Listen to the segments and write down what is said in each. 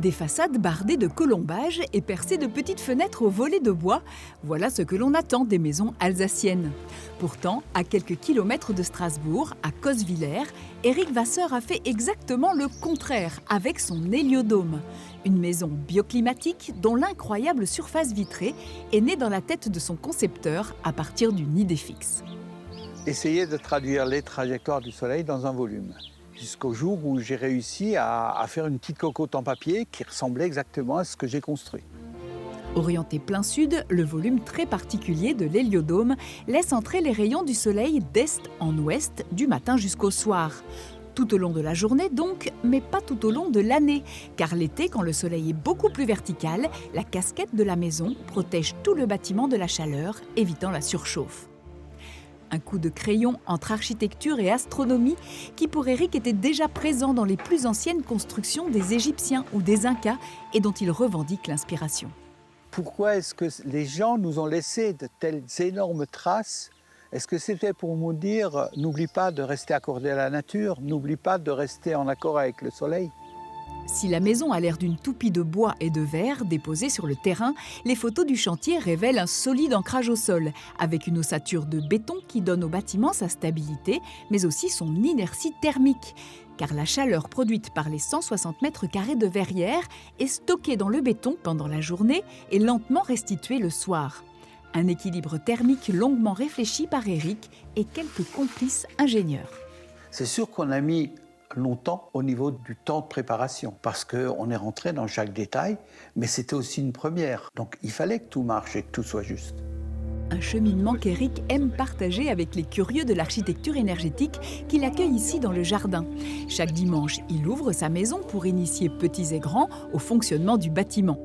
Des façades bardées de colombages et percées de petites fenêtres aux volets de bois, voilà ce que l'on attend des maisons alsaciennes. Pourtant, à quelques kilomètres de Strasbourg, à Coswiller, Éric Vasseur a fait exactement le contraire avec son héliodôme. Une maison bioclimatique dont l'incroyable surface vitrée est née dans la tête de son concepteur à partir d'une idée fixe. Essayer de traduire les trajectoires du soleil dans un volume. Jusqu'au jour où j'ai réussi à faire une petite cocotte en papier qui ressemblait exactement à ce que j'ai construit. Orienté plein sud, le volume très particulier de l'héliodôme laisse entrer les rayons du soleil d'est en ouest, du matin jusqu'au soir. Tout au long de la journée donc, mais pas tout au long de l'année, car l'été, quand le soleil est beaucoup plus vertical, la casquette de la maison protège tout le bâtiment de la chaleur, évitant la surchauffe. Un coup de crayon entre architecture et astronomie qui pour Éric était déjà présent dans les plus anciennes constructions des Égyptiens ou des Incas et dont il revendique l'inspiration. Pourquoi est-ce que les gens nous ont laissé de telles énormes traces? Est-ce que c'était pour nous dire « n'oublie pas de rester accordé à la nature, n'oublie pas de rester en accord avec le soleil » ? Si la maison a l'air d'une toupie de bois et de verre déposée sur le terrain, les photos du chantier révèlent un solide ancrage au sol, avec une ossature de béton qui donne au bâtiment sa stabilité, mais aussi son inertie thermique. Car la chaleur produite par les 160 mètres carrés de verrière est stockée dans le béton pendant la journée et lentement restituée le soir. Un équilibre thermique longuement réfléchi par Éric et quelques complices ingénieurs. C'est sûr qu'on a mis longtemps au niveau du temps de préparation, parce qu'on est rentré dans chaque détail, mais c'était aussi une première. Donc il fallait que tout marche et que tout soit juste. Un cheminement qu'Éric aime partager avec les curieux de l'architecture énergétique qu'il accueille ici dans le jardin. Chaque dimanche, il ouvre sa maison pour initier petits et grands au fonctionnement du bâtiment.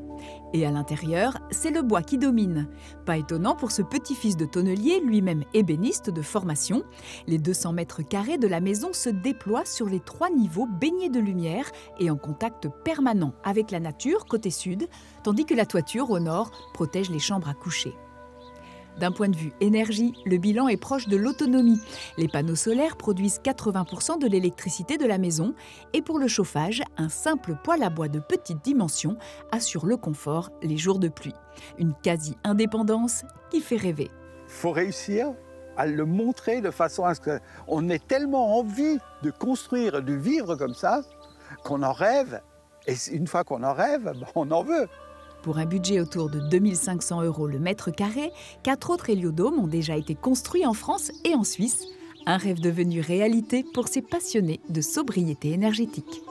Et à l'intérieur, c'est le bois qui domine. Pas étonnant pour ce petit-fils de tonnelier, lui-même ébéniste de formation. Les 200 mètres carrés de la maison se déploient sur les 3 niveaux baignés de lumière et en contact permanent avec la nature côté sud, tandis que la toiture au nord protège les chambres à coucher. D'un point de vue énergie, le bilan est proche de l'autonomie. Les panneaux solaires produisent 80% de l'électricité de la maison et pour le chauffage, un simple poêle à bois de petite dimension assure le confort les jours de pluie. Une quasi-indépendance qui fait rêver. Il faut réussir à le montrer de façon à ce qu'on ait tellement envie de construire, de vivre comme ça, qu'on en rêve. Et une fois qu'on en rêve, on en veut. Pour un budget autour de 2 500 € le mètre carré, 4 autres héliodômes ont déjà été construits en France et en Suisse. Un rêve devenu réalité pour ces passionnés de sobriété énergétique.